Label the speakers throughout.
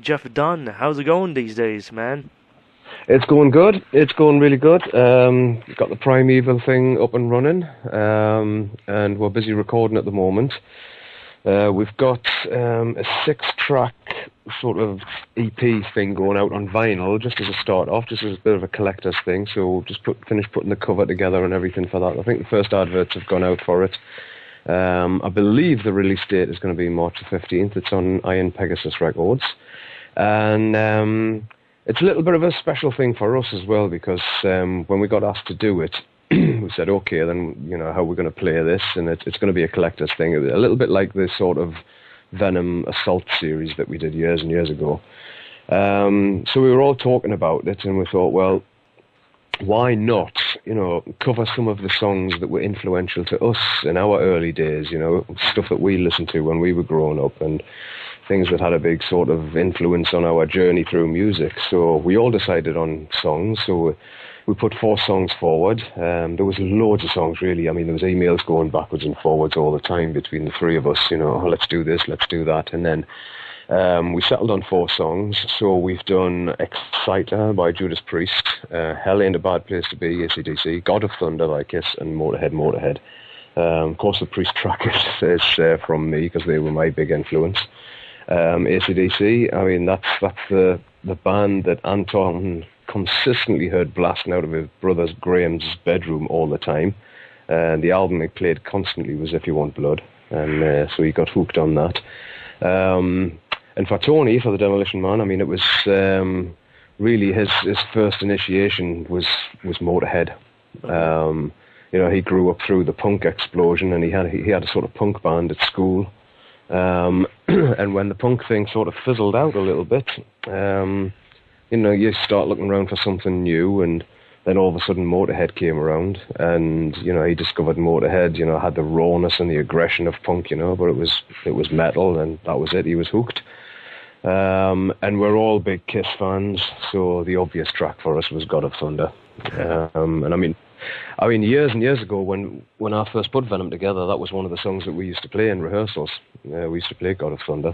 Speaker 1: Jeff Dunn. How's it going these days, man?
Speaker 2: It's going good. It's going really good. Got the Primeval thing up and running, and we're busy recording at the moment. We've got a 6-track sort of EP thing going out on vinyl, just as a start off, just as a bit of a collector's thing. So just finished putting the cover together and everything for that. I think the first adverts have gone out for it. I believe the release date is going to be March the 15th. It's on Iron Pegasus Records. And it's a little bit of a special thing for us as well, because when we got asked to do it, we said, okay, then, you know, how are we going to play this? And it's going to be a collector's thing, a little bit like this sort of Venom Assault series that we did years and years ago. So we were all talking about it, and we thought, well, why not, you know, cover some of the songs that were influential to us in our early days, you know, stuff that we listened to when we were growing up, and things that had a big sort of influence on our journey through music. So we all decided on songs, so we put 4 songs forward. There was loads of songs, really. I mean, there was emails going backwards and forwards all the time between the 3 of us, you know, oh, let's do this, let's do that, and then we settled on 4 songs. So we've done Exciter by Judas Priest, Hell Ain't a Bad Place to Be, AC/DC, God of Thunder by Kiss, and Motorhead. Of course, the Priest track is from me, because they were my big influence. AC/DC, I mean, that's the band that Anton consistently heard blasting out of his brother Graham's bedroom all the time. And the album he played constantly was If You Want Blood, and so he got hooked on that. And for Tony, for the Demolition Man, I mean, it was really his first initiation was Motorhead. You know, he grew up through the punk explosion, and he had a sort of punk band at school. And when the punk thing sort of fizzled out a little bit, you know, you start looking around for something new, and then all of a sudden Motorhead came around, and, you know, he discovered Motorhead, you know, had the rawness and the aggression of punk, you know, but it was metal, and that was it. He was hooked. And we're all big Kiss fans, so the obvious track for us was God of Thunder. And I mean, years and years ago, when I first put Venom together, that was one of the songs that we used to play in rehearsals. We used to play God of Thunder.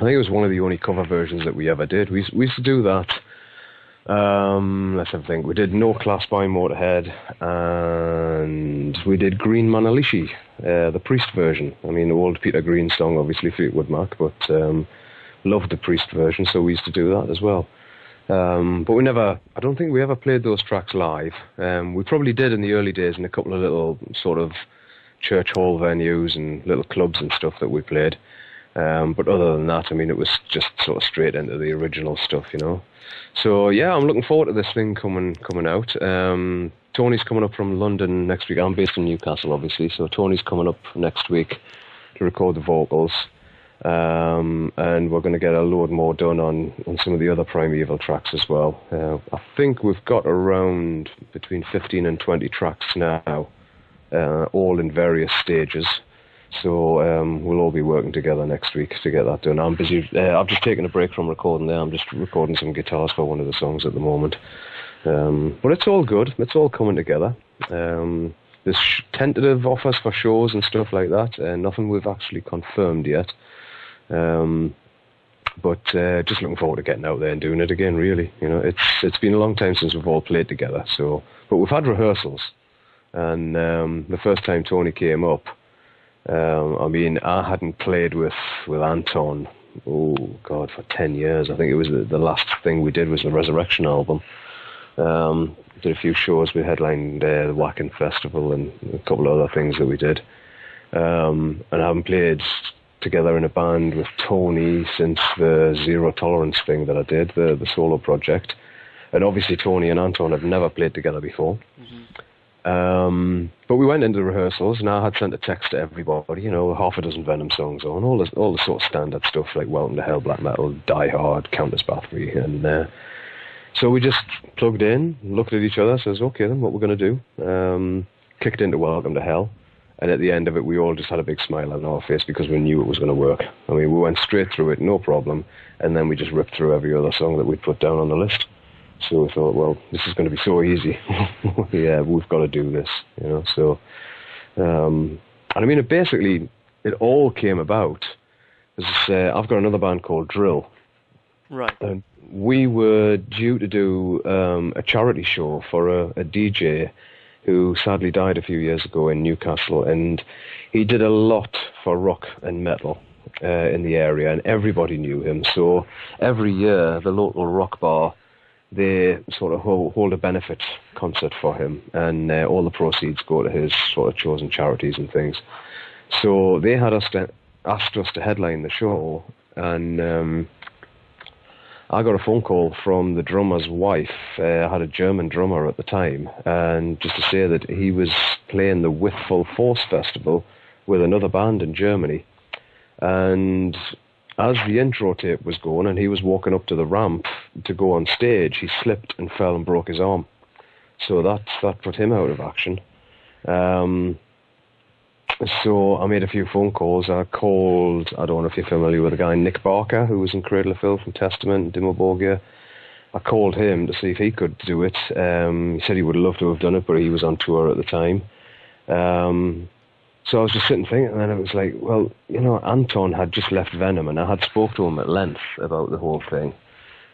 Speaker 2: I think it was one of the only cover versions that we ever did. We used to do that. Let's have a think. We did No Class by Motorhead, and we did Green Manalishi, the Priest version. I mean, the old Peter Green song, obviously, Fleetwood Mac, but loved the Priest version, so we used to do that as well. But I don't think we ever played those tracks live. We probably did in the early days in a couple of little sort of church hall venues and little clubs and stuff that we played. But other than that, I mean, it was just sort of straight into the original stuff, you know. So yeah, I'm looking forward to this thing coming out. Tony's coming up from London next week. I'm based in Newcastle, obviously, so Tony's coming up next week to record the vocals. And we're going to get a load more done on some of the other Primeval tracks as well. I think we've got around between 15 and 20 tracks now, all in various stages. So we'll all be working together next week to get that done. I'm busy. I've just taken a break from recording there. I'm just recording some guitars for one of the songs at the moment. But it's all good. It's all coming together. There's tentative offers for shows and stuff like that. Nothing we've actually confirmed yet. But just looking forward to getting out there and doing it again, really. You know, it's been a long time since we've all played together. But we've had rehearsals. And the first time Tony came up, I mean, I hadn't played with Anton, oh God, for 10 years. I think it was the last thing we did was the Resurrection album. Did a few shows. We headlined the Wacken Festival and a couple of other things that we did. And I haven't played together in a band with Tony since the Zero Tolerance thing that I did, the solo project. And obviously Tony and Anton had never played together before. Mm-hmm. But we went into the rehearsals, and I had sent a text to everybody, you know, half a dozen Venom songs on, all the sort of standard stuff like Welcome to Hell, Black Metal, Die Hard, Countess Bathory, and so we just plugged in, looked at each other, says, okay then, what we're going to do, kicked into Welcome to Hell, and at the end of it, we all just had a big smile on our face because we knew it was going to work. I mean, we went straight through it, no problem, and then we just ripped through every other song that we'd put down on the list. So we thought, well, this is going to be so easy. Yeah, we've got to do this, you know. So, and I mean, it all came about I've got another band called Drill.
Speaker 1: Right.
Speaker 2: And we were due to do a charity show for a DJ who sadly died a few years ago in Newcastle, and he did a lot for rock and metal in the area, and everybody knew him. So every year, the local rock bar, they sort of hold a benefit concert for him, and all the proceeds go to his sort of chosen charities and things. So they had asked us to headline the show, and I got a phone call from the drummer's wife. I had a German drummer at the time, and just to say that he was playing the With Full Force Festival with another band in Germany. And as the intro tape was going and he was walking up to the ramp to go on stage, he slipped and fell and broke his arm. So that put him out of action. So I made a few phone calls. I called, I don't know if you're familiar with the guy Nick Barker, who was in Cradle of Filth from Testament, NWOBHM. I called him to see if he could do it. He said he would love to have done it, but he was on tour at the time. So I was just sitting thinking, and then it was like, well, you know, Anton had just left Venom, and I had spoke to him at length about the whole thing.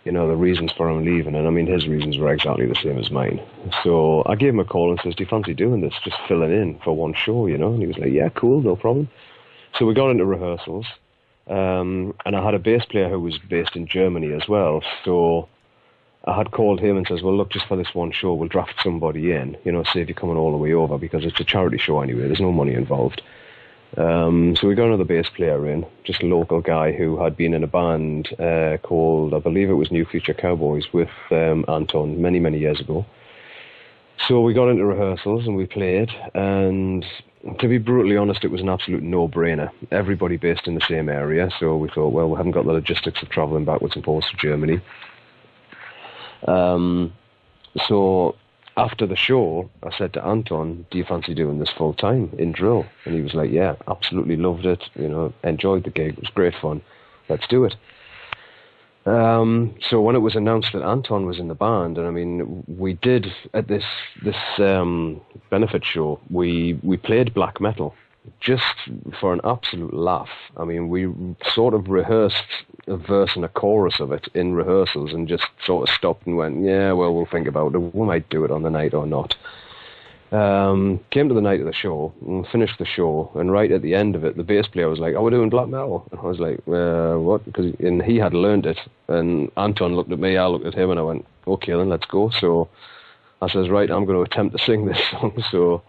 Speaker 2: You know, the reasons for him leaving, and I mean, his reasons were exactly the same as mine. So I gave him a call and says, do you fancy doing this, just filling in for one show, you know? And he was like, yeah, cool, no problem. So we got into rehearsals, and I had a bass player who was based in Germany as well, so I had called him and says, well, look, just for this one show, we'll draft somebody in, you know, save you coming all the way over, because it's a charity show anyway, there's no money involved. So we got another bass player in, just a local guy who had been in a band called, I believe it was New Future Cowboys, with Anton many, many years ago. So we got into rehearsals and we played, and to be brutally honest, it was an absolute no-brainer. Everybody based in the same area, so we thought, well, we haven't got the logistics of travelling backwards and forwards to Germany. So after the show, I said to Anton, do you fancy doing this full time in Drill? And he was like, yeah, absolutely loved it, you know, enjoyed the gig, it was great fun, let's do it. So when it was announced that Anton was in the band, and I mean, we did at this benefit show, we played black metal just for an absolute laugh. I mean, we sort of rehearsed a verse and a chorus of it in rehearsals and just sort of stopped and went, yeah, well, we'll think about it. We might do it on the night or not. Came to the night of the show and finished the show, and right at the end of it, the bass player was like, oh, we're doing black metal. And I was like, what? And he had learned it, and Anton looked at me, I looked at him, and I went, okay, then let's go. So I says, right, I'm going to attempt to sing this song. So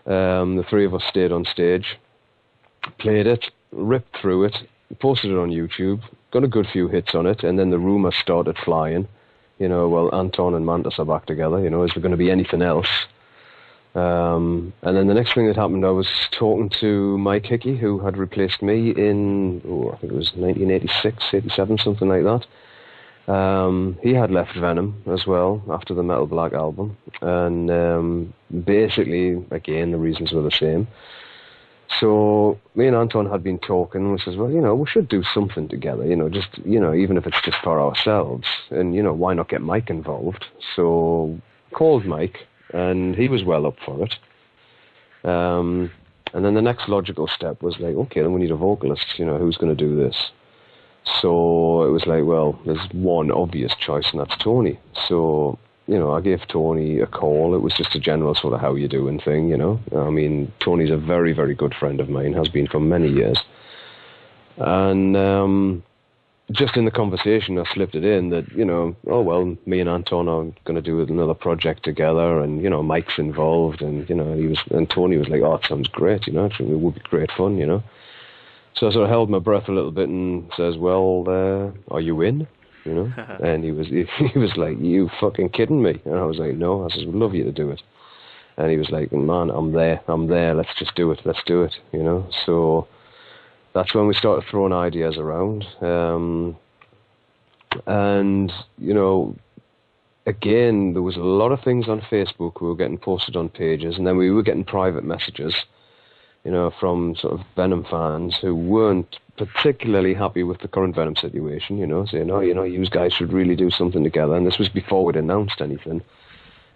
Speaker 2: the three of us stayed on stage, played it, ripped through it, posted it on YouTube, got a good few hits on it, and then the rumours started flying. You know, well, Anton and Mantas are back together, you know, is there going to be anything else? And then the next thing that happened, I was talking to Mike Hickey, who had replaced me in, I think it was 1986, 87, something like that. He had left Venom as well after the Metal Black album, and basically, again, the reasons were the same. So me and Anton had been talking, and we says, well, you know, we should do something together, you know, just, you know, even if it's just for ourselves, and, you know, why not get Mike involved? So called Mike, and he was well up for it. And then the next logical step was like, okay, then we need a vocalist, you know, who's going to do this? So it was like, well, there's one obvious choice, and that's Tony. So, you know, I gave Tony a call. It was just a general sort of how you doing thing, you know. I mean, Tony's a very, very good friend of mine, has been for many years. And just in the conversation, I slipped it in that, you know, oh, well, me and Anton are going to do another project together, and, you know, Mike's involved, and, you know, and Tony was like, oh, it sounds great, you know, it would be great fun, you know. So I sort of held my breath a little bit and says, well, are you in? You know? And he was like, you fucking kidding me? And I was like, no. I says, we'd love you to do it. And he was like, man, I'm there, let's just do it, you know. So that's when we started throwing ideas around. And, you know, again, there was a lot of things on Facebook we were getting posted on pages, and then we were getting private messages, you know, from sort of Venom fans who weren't particularly happy with the current Venom situation, you know, saying, oh, you know, you guys should really do something together. And this was before we'd announced anything.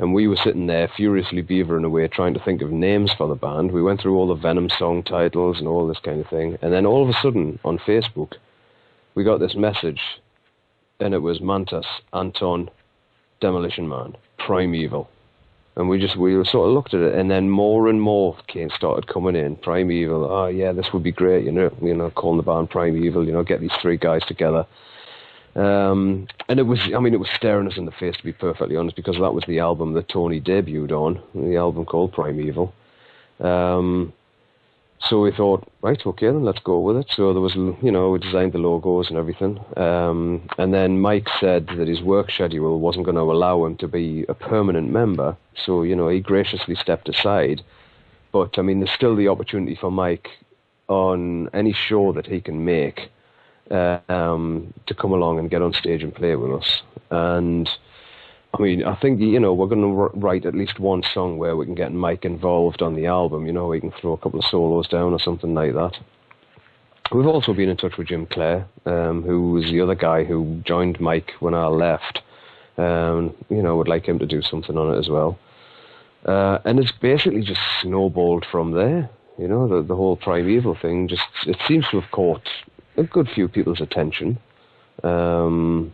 Speaker 2: And we were sitting there furiously beavering away trying to think of names for the band. We went through all the Venom song titles and all this kind of thing. And then all of a sudden, on Facebook, we got this message, and it was Mantas, Anton, Demolition Man, Primeval. And we sort of looked at it, and then more and more started coming in. Primeval, oh yeah, this would be great, calling the band Primeval, get these three guys together. And it was staring us in the face, to be perfectly honest, because that was the album that Tony debuted on, the album called Primeval. So we thought, right, okay, then let's go with it. So there was, we designed the logos and everything. And then Mike said that his work schedule wasn't going to allow him to be a permanent member. So, he graciously stepped aside. But, there's still the opportunity for Mike on any show that he can make to come along and get on stage and play with us. And I think, we're going to write at least one song where we can get Mike involved on the album, we can throw a couple of solos down or something like that. We've also been in touch with Jim Clare, who was the other guy who joined Mike when I left. Would like him to do something on it as well. And it's basically just snowballed from there, the whole Primeval thing. It seems to have caught a good few people's attention. And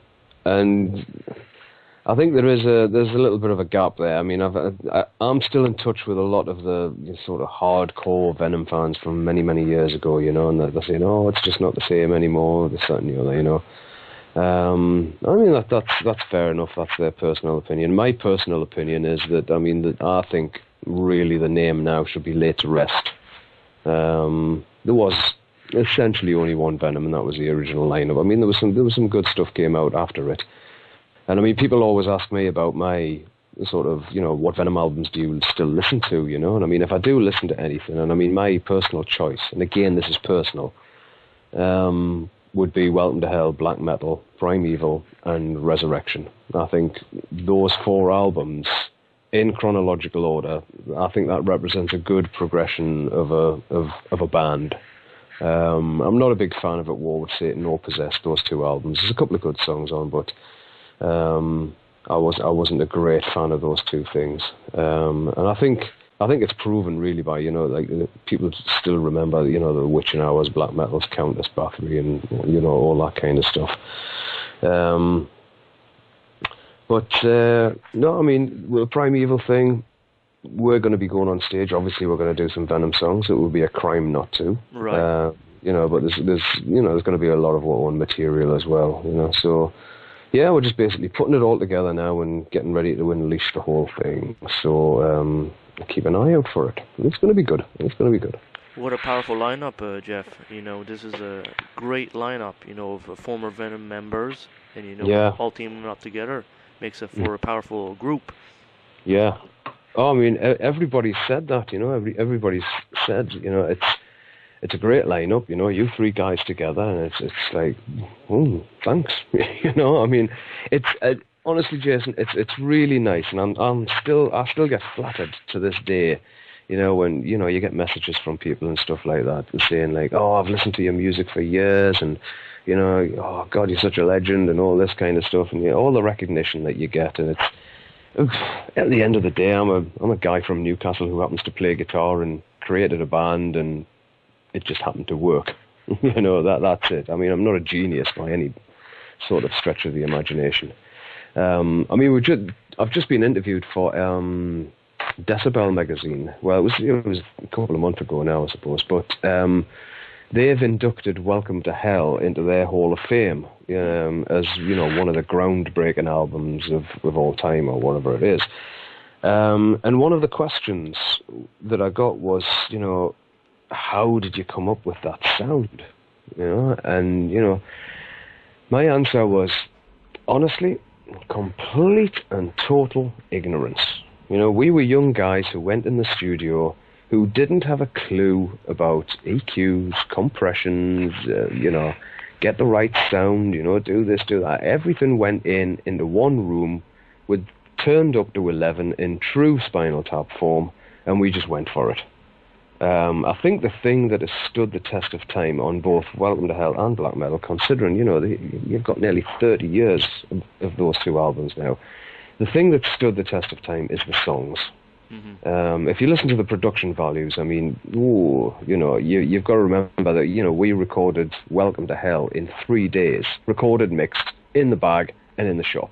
Speaker 2: I think there's a little bit of a gap there. I'm still in touch with a lot of the sort of hardcore Venom fans from many, many years ago, and they're saying, oh, it's just not the same anymore, this, that, and the other, That's fair enough. That's their personal opinion. My personal opinion is that, I think really the name now should be laid to rest. There was essentially only one Venom, and that was the original lineup. There was some good stuff came out after it. And people always ask me about my sort of, what Venom albums do you still listen to, And if I do listen to anything, and my personal choice, and again, this is personal, would be Welcome to Hell, Black Metal, Primeval, and Resurrection. I think those four albums, in chronological order, I think that represents a good progression of a band. I'm not a big fan of At War with Satan or Possessed, those two albums. There's a couple of good songs on, but I wasn't a great fan of those two things. And I think it's proven really by, people still remember, the Witching Hours, Black Metal's, Countess Bathory, and, all that kind of stuff. But with the Primeval thing, we're going to be going on stage. Obviously, we're going to do some Venom songs. It would be a crime not to.
Speaker 1: Right.
Speaker 2: But there's going to be a lot of our own material as well. So yeah, we're just basically putting it all together now and getting ready to unleash the whole thing. So keep an eye out for it. It's going to be good.
Speaker 1: What a powerful lineup, Jeff. This is a great lineup. Of former Venom members, and all teaming up together makes it for a powerful group.
Speaker 2: Yeah. Oh, everybody said that, everybody's said, it's a great lineup, you three guys together, and it's like, oh, thanks, it's honestly, Jason, it's really nice, and I still get flattered to this day, when, you get messages from people and stuff like that, and saying like, oh, I've listened to your music for years, and, oh, God, you're such a legend, and all this kind of stuff, and all the recognition that you get, and it's, at the end of the day, I'm a guy from Newcastle who happens to play guitar and created a band, and it just happened to work. That's it. I'm not a genius by any sort of stretch of the imagination. I've just been interviewed for Decibel magazine. Well, it was a couple of months ago now, I suppose, but they've inducted Welcome to Hell into their Hall of Fame as, one of the groundbreaking albums of all time, or whatever it is. And one of the questions that I got was, how did you come up with that sound? And, my answer was, honestly, complete and total ignorance. We were young guys who went in the studio who didn't have a clue about EQs, compressions, get the right sound, do this, do that. Everything went into one room with turned up to 11 in true Spinal Tap form, and we just went for it. I think the thing that has stood the test of time on both Welcome to Hell and Black Metal, considering, you've got nearly 30 years of those two albums now, The thing that stood the test of time is the songs.
Speaker 1: Mm-hmm.
Speaker 2: If you listen to the production values, I mean, you've got to remember that, we recorded Welcome to Hell in 3 days. Recorded, mixed, in the bag, and in the shop.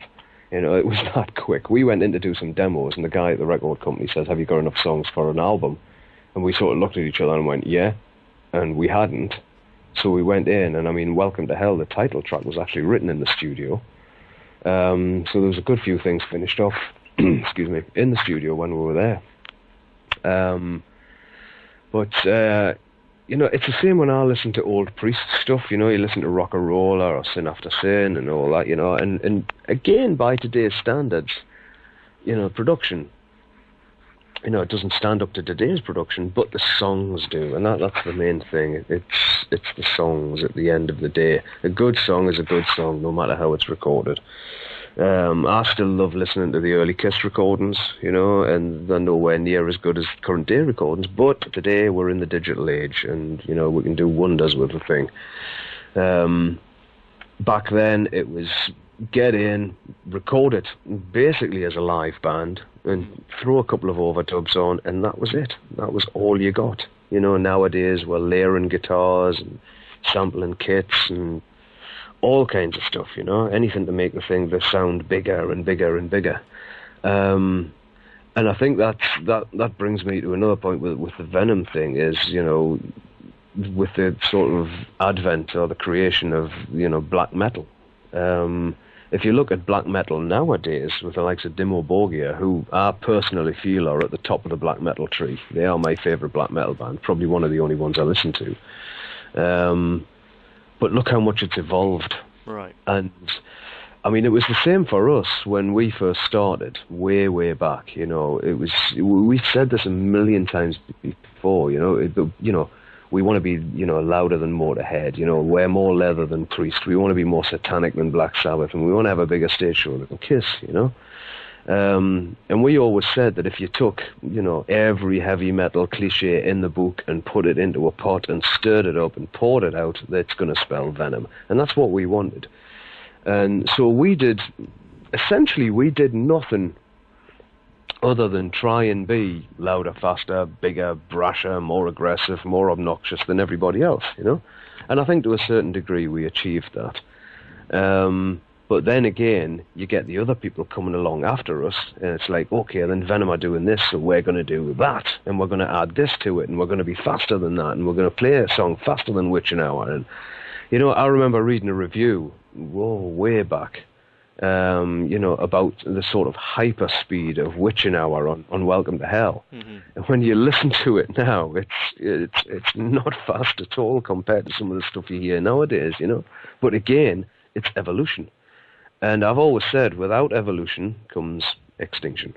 Speaker 2: It was that quick. We went in to do some demos, and the guy at the record company says, "Have you got enough songs for an album?" And we sort of looked at each other and went, "Yeah." And we hadn't. So we went in, and I mean, Welcome to Hell, the title track, was actually written in the studio. So there was a good few things finished off, excuse me, in the studio when we were there. It's the same when I listen to old Priest stuff, you listen to Rock and Roller or Sin After Sin and all that, and again, by today's standards, production, it doesn't stand up to today's production, but the songs do, and that's the main thing. It's the songs at the end of the day. A good song is a good song, no matter how it's recorded. I still love listening to the early Kiss recordings, and they're nowhere near as good as current day recordings, but today we're in the digital age, and, we can do wonders with the thing. Back then, it was get in, record it, basically as a live band, and throw a couple of overdubs on, and that was it. That was all you got. Nowadays we're layering guitars and sampling kits and all kinds of stuff, anything to make the thing sound bigger and bigger and bigger. And I think that brings me to another point with the Venom thing is, with the sort of advent or the creation of, black metal. If you look at black metal nowadays with the likes of NWOBHM, who I personally feel are at the top of the black metal tree. They are my favourite black metal band, probably one of the only ones I listen to. But look how much it's evolved.
Speaker 1: Right.
Speaker 2: And, I mean, it was the same for us when we first started, way, way back. We've said this a million times before, we want to be, louder than Motorhead, wear more leather than Priest. We want to be more satanic than Black Sabbath, and we want to have a bigger stage show than Kiss, And we always said that if you took, every heavy metal cliche in the book and put it into a pot and stirred it up and poured it out, that's going to spell Venom. And that's what we wanted. And so we did nothing other than try and be louder, faster, bigger, brasher, more aggressive, more obnoxious than everybody else, And I think to a certain degree we achieved that. But then again, you get the other people coming along after us, and it's like, okay, then Venom are doing this, so we're going to do that, and we're going to add this to it, and we're going to be faster than that, and we're going to play a song faster than Witching Hour. And, I remember reading a review, way back, about the sort of hyper speed of Witching Hour on Welcome to Hell. Mm-hmm. And when you listen to it now, it's not fast at all compared to some of the stuff you hear nowadays, But again, it's evolution. And I've always said, without evolution comes extinction.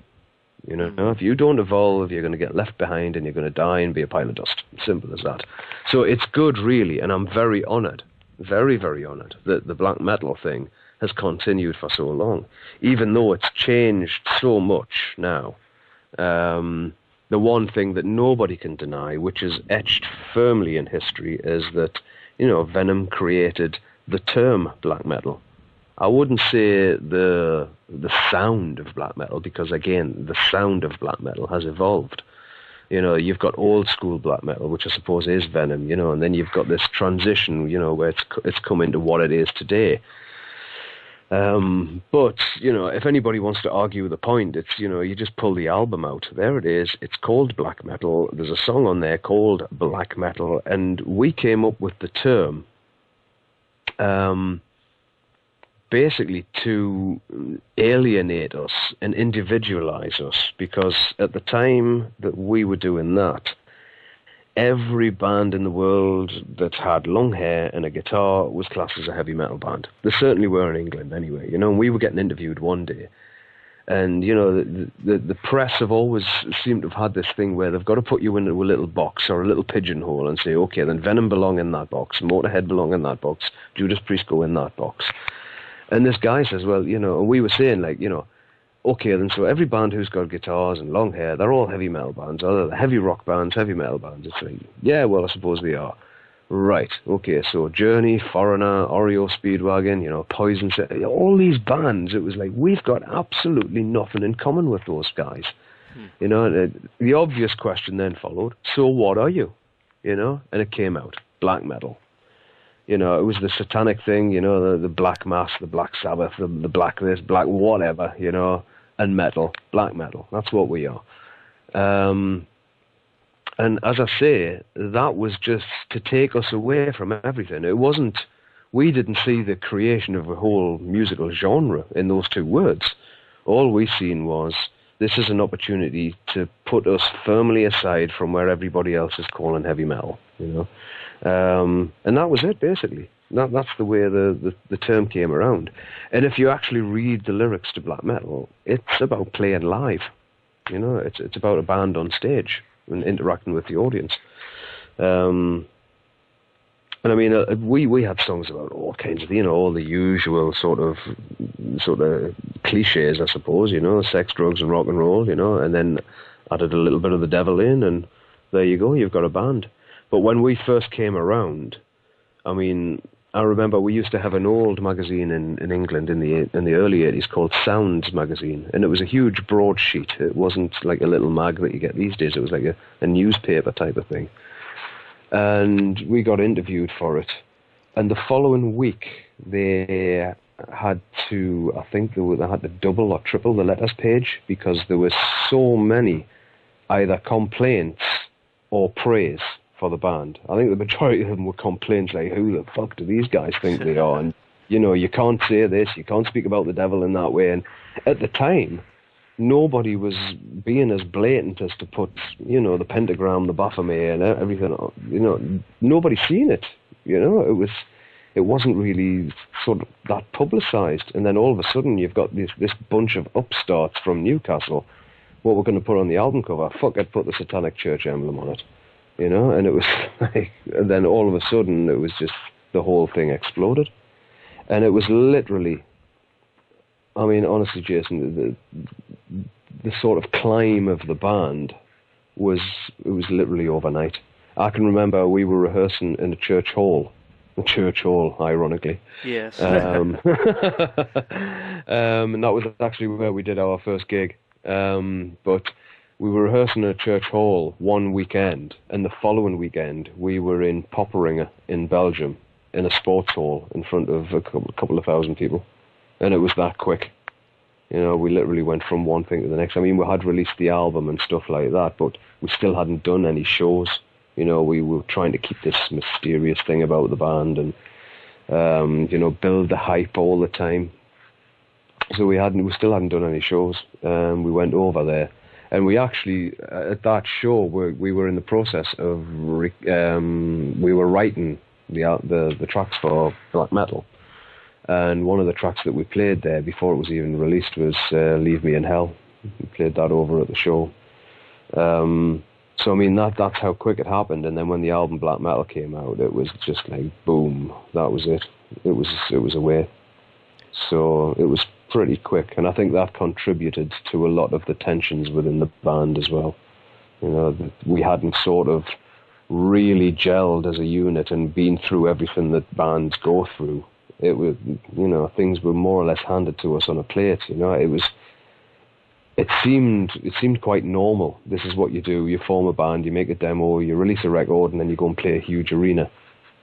Speaker 2: If you don't evolve, you're going to get left behind and you're going to die and be a pile of dust. Simple as that. So it's good, really, and I'm very honoured, very, very honoured, that the black metal thing has continued for so long, even though it's changed so much now. The one thing that nobody can deny, which is etched firmly in history, is that, Venom created the term black metal. I wouldn't say the sound of black metal, because again, the sound of black metal has evolved. You've got old school black metal, which I suppose is Venom, and then you've got this transition, where it's come into what it is today. But, if anybody wants to argue the point, it's, you just pull the album out. There it is. It's called black metal. There's a song on there called black metal, and we came up with the term, basically to alienate us and individualize us, because at the time that we were doing that, every band in the world that had long hair and a guitar was classed as a heavy metal band. They certainly were in England anyway, and we were getting interviewed one day. And, the press have always seemed to have had this thing where they've got to put you into a little box or a little pigeonhole and say, okay, then Venom belong in that box, Motorhead belong in that box, Judas Priest go in that box. And this guy says, well, and we were saying, like, okay, then so every band who's got guitars and long hair, they're all heavy metal bands, or they're heavy rock bands, heavy metal bands. It's like, yeah, well, I suppose they are. Right, okay, so Journey, Foreigner, Oreo Speedwagon, you know, Poison, all these bands, it was like, we've got absolutely nothing in common with those guys. You know, the obvious question then followed, so what are you? You know, and it came out, black metal. You know, it was the satanic thing, you know, the Black Mass, the Black Sabbath, the Black this, Black whatever, you know, and metal, black metal. That's what we are. And as I say, that was just to take us away from everything. It wasn't, we didn't see the creation of a whole musical genre in those two words. All we seen was, this is an opportunity to put us firmly aside from where everybody else is calling heavy metal, you know. And that was it, basically. That's the way the term came around. And if you actually read the lyrics to black metal, it's about playing live. You know, it's about a band on stage and interacting with the audience. And I mean, we had songs about all kinds of, you know, all the usual sort of cliches, I suppose, you know, sex, drugs, and rock and roll, you know, and then added a little bit of the devil in, and there you go, you've got a band. But when we first came around, I mean, I remember we used to have an old magazine in England in the early 80s called Sounds magazine, and it was a huge broadsheet. It wasn't like a little mag that you get these days. It was like a newspaper type of thing. And we got interviewed for it. And the following week, they had to, I think they had to double or triple the letters page because there were so many either complaints or praise for the band. I think the majority of them were complaints like, who the fuck do these guys think they are? And, you know, you can't say this, you can't speak about the devil in that way. And at the time, nobody was being as blatant as to put, you know, the pentagram, the Baphomet and everything, you know, nobody's seen it, you know, it wasn't really sort of that publicized. And then all of a sudden you've got this bunch of upstarts from Newcastle, what we're going to put on the album cover, fuck, I'd put the Satanic Church emblem on it. You know, and it was like, and then all of a sudden it was just, the whole thing exploded. And it was literally, I mean, honestly, Jason, the sort of climb of the band it was literally overnight. I can remember we were rehearsing in a church hall, ironically.
Speaker 1: Yes.
Speaker 2: And that was actually where we did our first gig. But we were rehearsing in a church hall one weekend, and the following weekend we were in Popperinge in Belgium in a sports hall in front of a couple of thousand people. And it was that quick. You know, we literally went from one thing to the next. I mean, we had released the album and stuff like that, but we still hadn't done any shows. You know, we were trying to keep this mysterious thing about the band and, you know, build the hype all the time. So we still hadn't done any shows. We went over there. And we actually, at that show, we were in the process of, we were writing the tracks for black metal. And one of the tracks that we played there before it was even released was Leave Me in Hell. We played that over at the show. So, I mean, that's how quick it happened. And then when the album Black Metal came out, it was just like, boom, that was it. It was away. So it was pretty quick, and I think that contributed to a lot of the tensions within the band as well. You know, we hadn't sort of really gelled as a unit and been through everything that bands go through. It was, you know, things were more or less handed to us on a plate. You know, it seemed quite normal. This is what you do: you form a band, you make a demo, you release a record, and then you go and play a huge arena.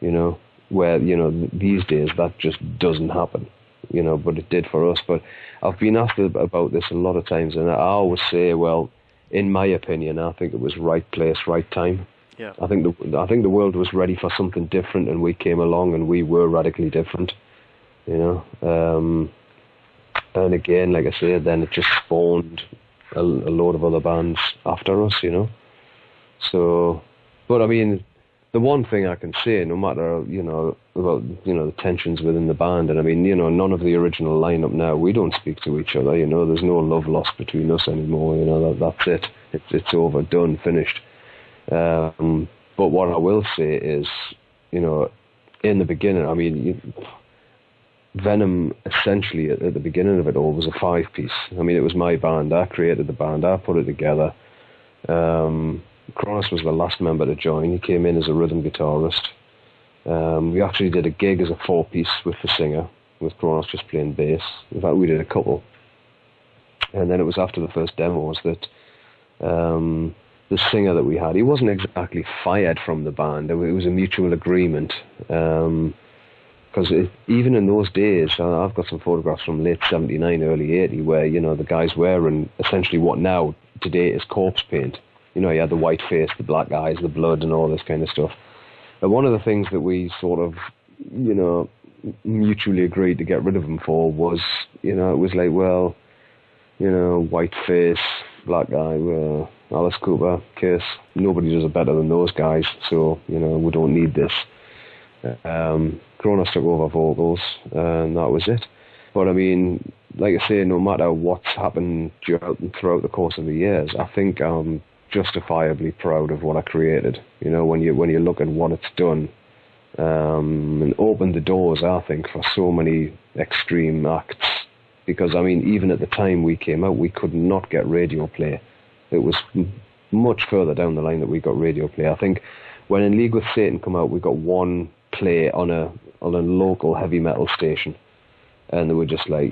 Speaker 2: You know, where, you know, these days that just doesn't happen. You know, but it did for us. But I've been asked about this a lot of times, and I always say, well, in my opinion, I think it was right place, right time.
Speaker 1: Yeah.
Speaker 2: I think the world was ready for something different, and we came along, and we were radically different. You know, and again, like I said, then it just spawned a load of other bands after us. You know, so, but I mean, the one thing I can say, no matter, you know, about, you know, the tensions within the band, and I mean, you know, none of the original lineup now, we don't speak to each other, you know, there's no love lost between us anymore, you know, that's it. It's over, done, finished. But what I will say is, you know, in the beginning, I mean, Venom, essentially, at the beginning of it all, was a 5-piece. I mean, it was my band, I created the band, I put it together. Kronos was the last member to join. He came in as a rhythm guitarist. We actually did a gig as a 4-piece with the singer, with Kronos just playing bass. In fact, we did a couple. And then it was after the first demos that the singer that we had, he wasn't exactly fired from the band. It was a mutual agreement. Because even in those days, I've got some photographs from late 79, early 80, where, the guys wearing essentially what now, today, is corpse paint. You had the white face, the black eyes, the blood, and all this kind of stuff. And one of the things that we sort of, mutually agreed to get rid of them for was, it was like, well, white face, black guy, Alice Cooper, Kiss. Nobody does it better than those guys, so, we don't need this. Kronos took over vocals, and that was it. But I mean, like I say, no matter what's happened throughout the course of the years, I think I'm justifiably proud of what I created. When you look at what it's done, and opened the doors, I think, for so many extreme acts. Because, I mean, even at the time we came out, we could not get radio play. It was much further down the line that we got radio play. I think when In League with Satan come out, we got one play on a local heavy metal station. And they were just like,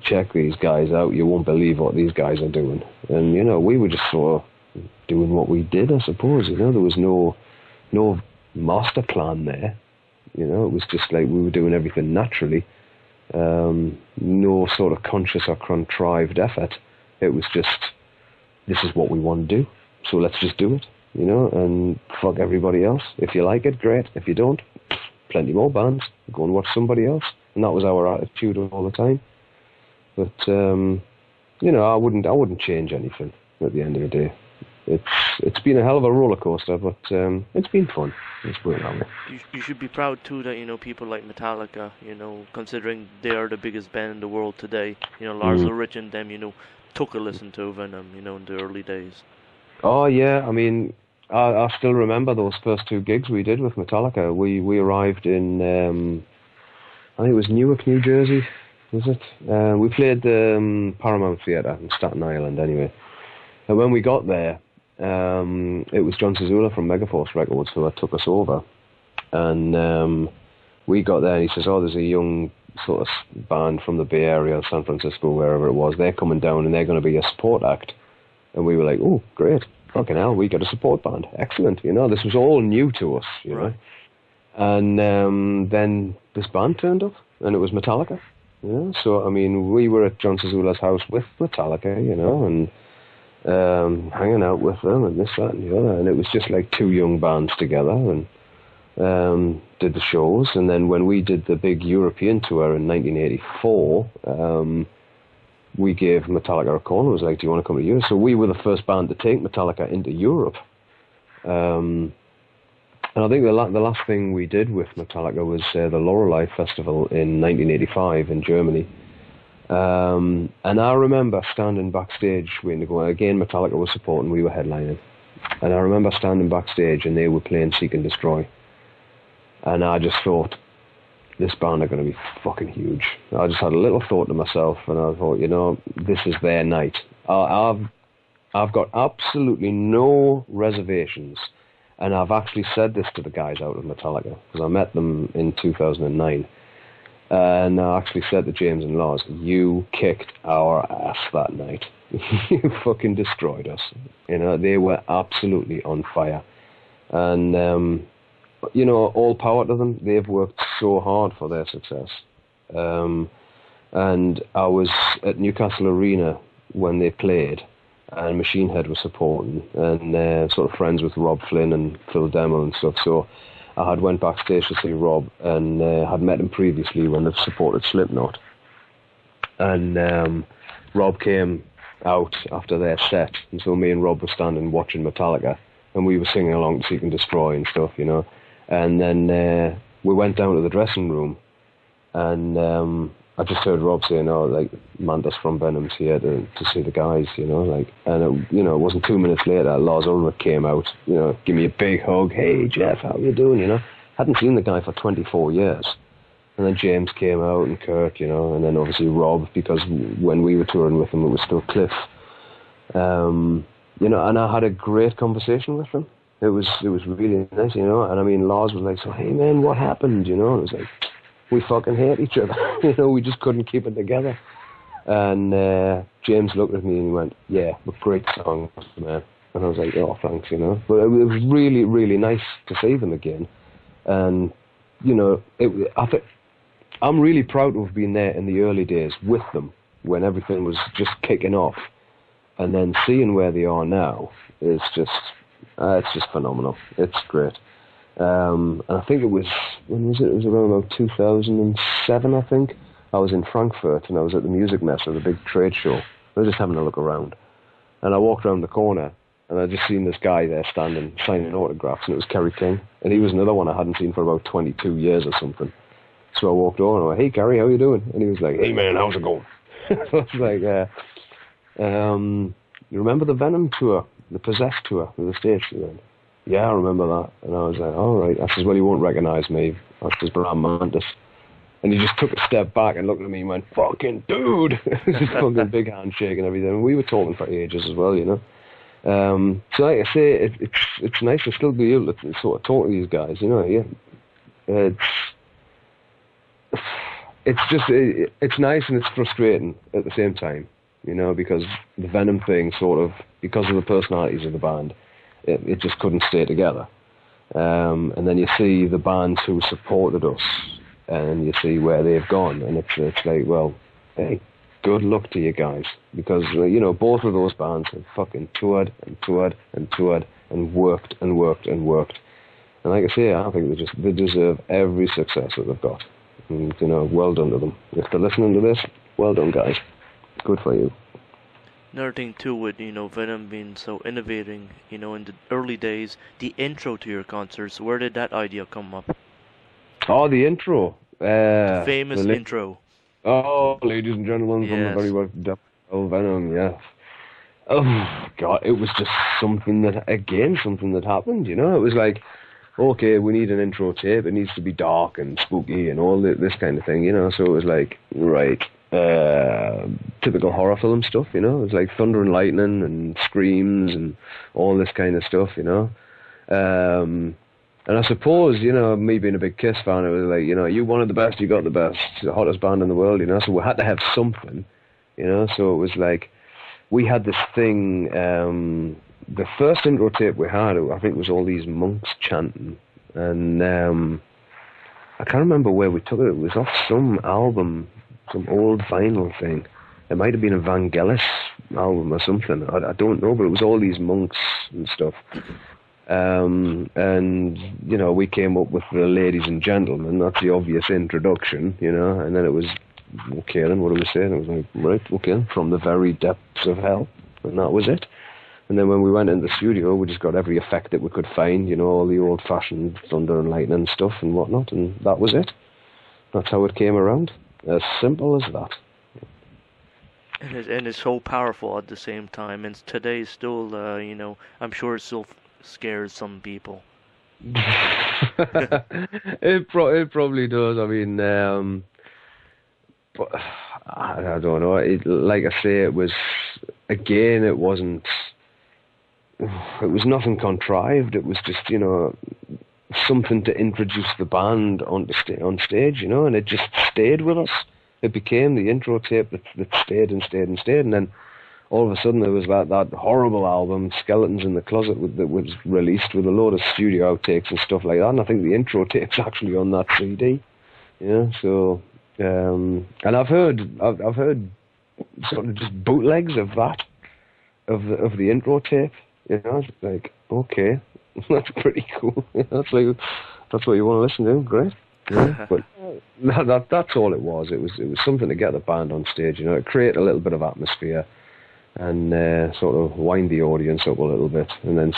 Speaker 2: check these guys out. You won't believe what these guys are doing. And, we were just sort of doing what we did, I suppose. There was no master plan there. It was just like we were doing everything naturally. No sort of conscious or contrived effort. It was just, this is what we want to do, so let's just do it, and fuck everybody else. If you like it, great. If you don't, plenty more bands. Go and watch somebody else. And that was our attitude all the time. But I wouldn't change anything at the end of the day. It's been a hell of a roller coaster, but it's been fun. Let's put it that way.
Speaker 1: You should be proud too that people like Metallica, considering they are the biggest band in the world today. Lars Ulrich and them, took a listen to Venom, in the early days.
Speaker 2: Oh yeah, I mean, I still remember those first 2 gigs we did with Metallica. We arrived in, I think it was Newark, New Jersey, was it? We played the Paramount Theatre in Staten Island anyway. And when we got there, it was John Zazula from Megaforce Records who took us over. And we got there and he says, there's a young sort of band from the Bay Area, San Francisco, wherever it was. They're coming down and they're going to be a support act. And we were like, oh, great. Fucking hell, we got a support band. Excellent. This was all new to us, know. And then this band turned up and it was Metallica. So, I mean, we were at John Zazula's house with Metallica, and hanging out with them and this, that, and the other. And it was just like 2 young bands together and did the shows. And then when we did the big European tour in 1984, we gave Metallica a call and was like, do you want to come to Europe? So we were the first band to take Metallica into Europe. And I think the last thing we did with Metallica was the Lorelei Festival in 1985 in Germany. And I remember standing backstage waiting to go. Again, Metallica was supporting, we were headlining. And I remember standing backstage and they were playing Seek and Destroy. And I just thought, this band are going to be fucking huge. I just had a little thought to myself and I thought, this is their night. I've got absolutely no reservations. And I've actually said this to the guys out of Metallica, because I met them in 2009. And I actually said to James and Lars, you kicked our ass that night. You fucking destroyed us. They were absolutely on fire. And, all power to them. They've worked so hard for their success. And I was at Newcastle Arena when they played, and Machine Head was supporting, and sort of friends with Rob Flynn and Phil Demmel and stuff. So I had went backstage to see Rob, and had met him previously when they'd supported Slipknot. And Rob came out after their set, and so me and Rob were standing watching Metallica, and we were singing along to Seek and Destroy and stuff, And then we went down to the dressing room, and I just heard Rob saying, Mantas from Venom's here to see the guys, and it wasn't 2 minutes later, Lars Ulrich came out, give me a big hug, hey Jeff, how you doing, Hadn't seen the guy for 24 years. And then James came out and Kurt, and then obviously Rob, because when we were touring with him, it was still Cliff. And I had a great conversation with him. It was really nice, you know. And I mean, Lars was like, "So hey man, what happened?" You know, and it was like, we fucking hate each other. You know, we just couldn't keep it together. And James looked at me and he went, "Yeah, but great song, man." And I was like, "Oh, thanks," you know. But it was really, really nice to see them again. And you know, I'm really proud to have been there in the early days with them when everything was just kicking off, and then seeing where they are now is just it's just phenomenal. It's great. And I think it was, when was it? It was around about 2007, I think. I was in Frankfurt and I was at the Music Messe, the big trade show. I was just having a look around, and I walked around the corner and I just seen this guy there standing signing autographs, and it was Kerry King, and he was another one I hadn't seen for about 22 years or something. So I walked over and I went, "Hey Kerry, how you doing?" And he was like, "Hey man, how's it going?" I was like, "You remember the Venom tour, the Possessed tour with the States?" He went, "Yeah, I remember that." And I was like, "All right." I says, "Well, you won't recognise me. That's just Mantas." And he just took a step back and looked at me and went, "Fucking dude!" Just fucking big handshake and everything. And we were talking for ages as well, you know. So like I say, it's nice to still be able to sort of talk to these guys, you know. Yeah, it's nice and it's frustrating at the same time, you know, because the Venom thing sort of, because of the personalities of the band, it just couldn't stay together. And then you see the bands who supported us, and you see where they've gone, and it's like, well, hey, good luck to you guys, because you know, both of those bands have fucking toured and toured and toured and worked and worked and worked, and like I say, I think they deserve every success that they've got, and you know, well done to them. If they're listening to this, well done, guys. Good for you.
Speaker 1: Another thing too, with Venom being so innovating, in the early days, the intro to your concerts, where did that idea come up?
Speaker 2: Oh, the intro.
Speaker 1: The famous intro.
Speaker 2: Oh, ladies and gentlemen, from the very well, Venom, yeah. Oh, God, it was just something that happened, you know? It was like, okay, we need an intro tape. It needs to be dark and spooky and all this kind of thing, you know? So it was like, right, typical horror film stuff, you know? It was like thunder and lightning and screams and all this kind of stuff, you know? And I suppose, you know, me being a big Kiss fan, it was like, you know, you wanted the best, you got the best, the hottest band in the world, you know, so we had to have something, you know, so it was like, we had this thing, the first intro tape we had, I think, was all these monks chanting, and I can't remember where we took it. It was off some album, some old vinyl thing. It might have been a Vangelis album or something, I don't know, but it was all these monks and stuff. And, you know, we came up with the ladies and gentlemen. That's the obvious introduction, you know, and then it was, okay, then what do we say? And it was like, right, okay, from the very depths of hell, and that was it. And then when we went into the studio, we just got every effect that we could find, you know, all the old-fashioned thunder and lightning stuff and whatnot, and that was it. That's how it came around. As simple as that.
Speaker 1: And it's so powerful at the same time, and today still, you know, I'm sure it still scares some people.
Speaker 2: It probably does. I mean, but I don't know. Like I say, it was, again, it was nothing contrived. It was just, you know, something to introduce the band on stage, you know, and it just stayed with us. It became the intro tape that stayed and stayed and stayed, and then all of a sudden there was that horrible album, Skeletons in the Closet, that was released with a load of studio outtakes and stuff like that, and I think the intro tape's actually on that CD, you know, so, and I've heard sort of just bootlegs of that, of the intro tape, you know, it's like, okay, that's pretty cool, that's what you want to listen to, great. Yeah, but that's all it was. It was something to get the band on stage, you know, create a little bit of atmosphere, and sort of wind the audience up a little bit. And then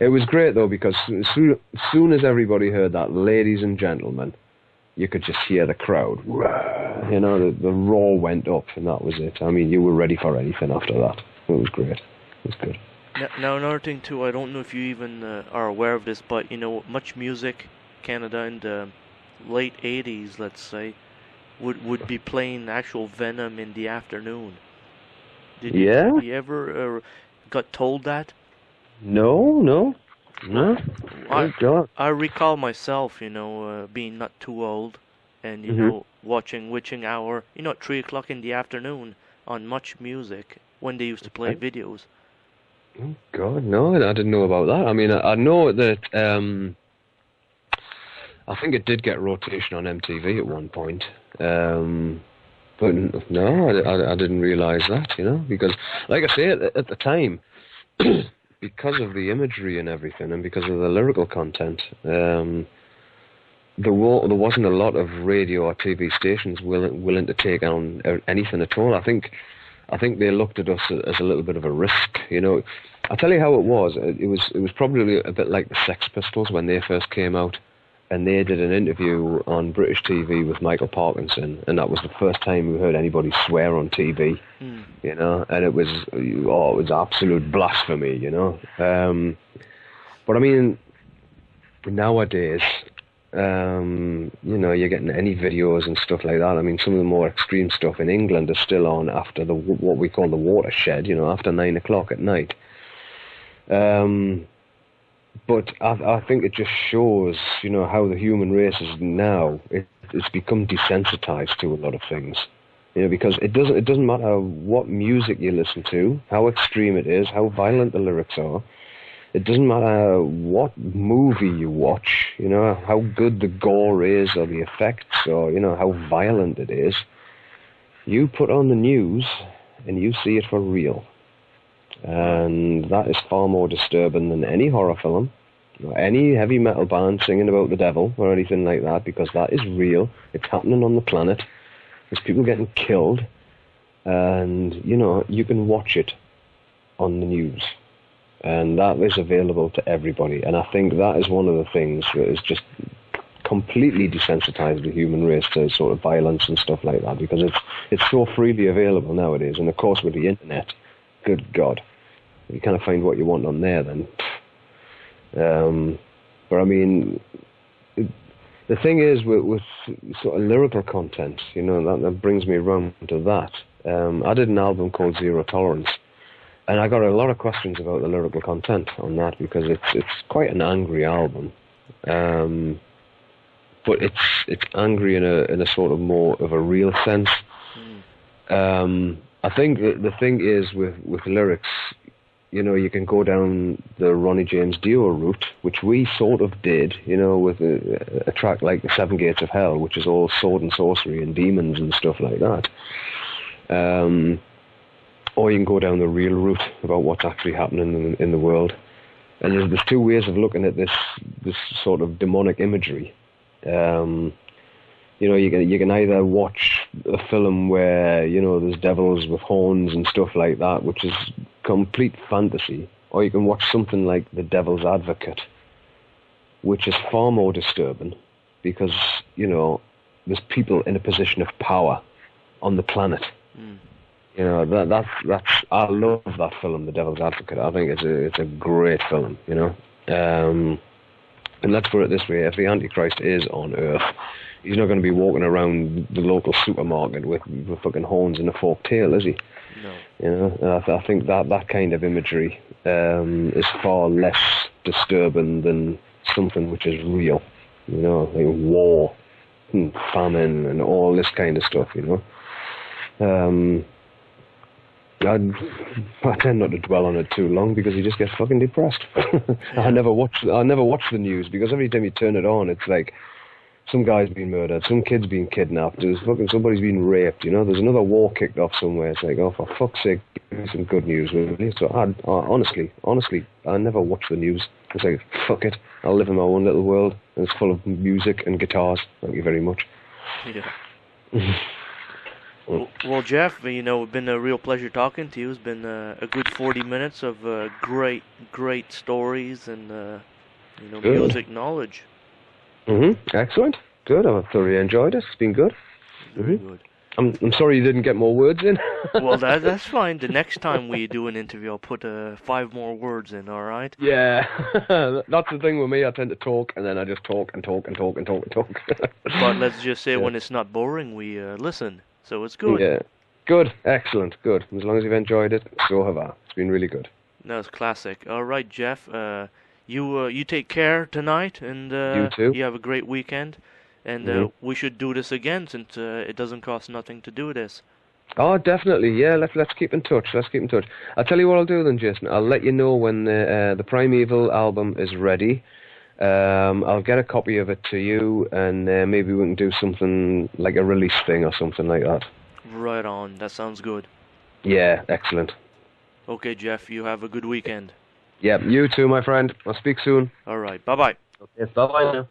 Speaker 2: it was great though, because as soon as everybody heard that, ladies and gentlemen, you could just hear the crowd. You know, the roar went up, and that was it. I mean, you were ready for anything after that. It was great. It was good.
Speaker 1: Now another thing too, I don't know if you even are aware of this, but you know, Much Music Canada in the late 80s, let's say, would be playing actual Venom in the afternoon. Did you ever got told that?
Speaker 2: No. No? Oh, God.
Speaker 1: I recall myself, being not too old, and watching Witching Hour, at 3 o'clock in the afternoon on Much Music when they used to play videos.
Speaker 2: Oh, God, no, I didn't know about that. I mean, I know that, I think it did get rotation on MTV at one point. But no, I didn't realise that, because, like I say, at the time, because of the imagery and everything, and because of the lyrical content, there wasn't a lot of radio or TV stations willing to take on anything at all. I think they looked at us as a little bit of a risk, I'll tell you how it was. It was probably a bit like the Sex Pistols when they first came out, and they did an interview on British TV with Michael Parkinson, and that was the first time we heard anybody swear on TV, and it was absolute blasphemy, But I mean, nowadays, you're getting any videos and stuff like that. I mean, some of the more extreme stuff in England is still on after what we call the watershed, after 9 o'clock at night. But I think it just shows, how the human race is now. It's become desensitized to a lot of things, because it doesn't matter what music you listen to, how extreme it is, how violent the lyrics are. It doesn't matter what movie you watch, how good the gore is or the effects or, how violent it is. You put on the news and you see it for real. And that is far more disturbing than any horror film, or any heavy metal band singing about the devil or anything like that, because that is real. It's happening on the planet. There's people getting killed. And, you can watch it on the news. And that is available to everybody. And I think that is one of the things that is just completely desensitized the human race to sort of violence and stuff like that, because it's so freely available nowadays. And of course with the internet, good God, you kind of find what you want on there then. But I mean, the thing is with sort of lyrical content, that brings me around to that. I did an album called Zero Tolerance, and I got a lot of questions about the lyrical content on that, because it's quite an angry album, but it's angry in a sort of more of a real sense. I think the thing is with lyrics, you can go down the Ronnie James Dio route, which we sort of did, with a track like The Seven Gates of Hell, which is all sword and sorcery and demons and stuff like that. Or you can go down the real route about what's actually happening in the world. And there's two ways of looking at this sort of demonic imagery. You can either watch a film where, there's devils with horns and stuff like that, which is complete fantasy, or you can watch something like The Devil's Advocate, which is far more disturbing, because, there's people in a position of power on the planet. That's I love that film, The Devil's Advocate. I think it's a great film, And let's put it this way: if the Antichrist is on Earth, he's not going to be walking around the local supermarket with fucking horns and a forked tail, is he? No. And I think that kind of imagery is far less disturbing than something which is real, like war and famine and all this kind of stuff, I tend not to dwell on it too long, because you just get fucking depressed. I never watch the news, because every time you turn it on, it's like some guy's been murdered, some kid's been kidnapped, somebody's been raped, there's another war kicked off somewhere. It's like, oh, for fuck's sake, give me some good news, will you? So honestly, I never watch the news. It's like, fuck it, I'll live in my own little world, and it's full of music and guitars. Thank you very much.
Speaker 1: Yeah. Well, Jeff, it's been a real pleasure talking to you. It's been a good 40 minutes of great stories and music knowledge.
Speaker 2: Excellent. Good. I've thoroughly enjoyed it. It's been good.
Speaker 1: Good.
Speaker 2: I'm sorry you didn't get more words in.
Speaker 1: Well, that's fine. The next time we do an interview, I'll put 5 more words in. All right?
Speaker 2: Yeah. That's the thing with me. I tend to talk, and then I just talk and talk and talk and talk and talk.
Speaker 1: But let's just say when it's not boring, we listen. So it's good.
Speaker 2: Yeah. Good. Excellent. Good. As long as you've enjoyed it, so have I. It's been really good.
Speaker 1: No, it's classic. All right, Jeff. You take care tonight, and
Speaker 2: You too.
Speaker 1: you have a great weekend. And we should do this again, since it doesn't cost nothing to do this.
Speaker 2: Oh, definitely. Yeah, let's keep in touch. Let's keep in touch. I'll tell you what I'll do then, Jason. I'll let you know when the Primeval album is ready. I'll get a copy of it to you, and maybe we can do something like a release thing or something like that.
Speaker 1: Right on. That sounds good.
Speaker 2: Yeah, excellent.
Speaker 1: Okay, Jeff, you have a good weekend.
Speaker 2: Yeah, you too, my friend. I'll speak soon.
Speaker 1: All right. Bye-bye.
Speaker 2: Okay, bye-bye now.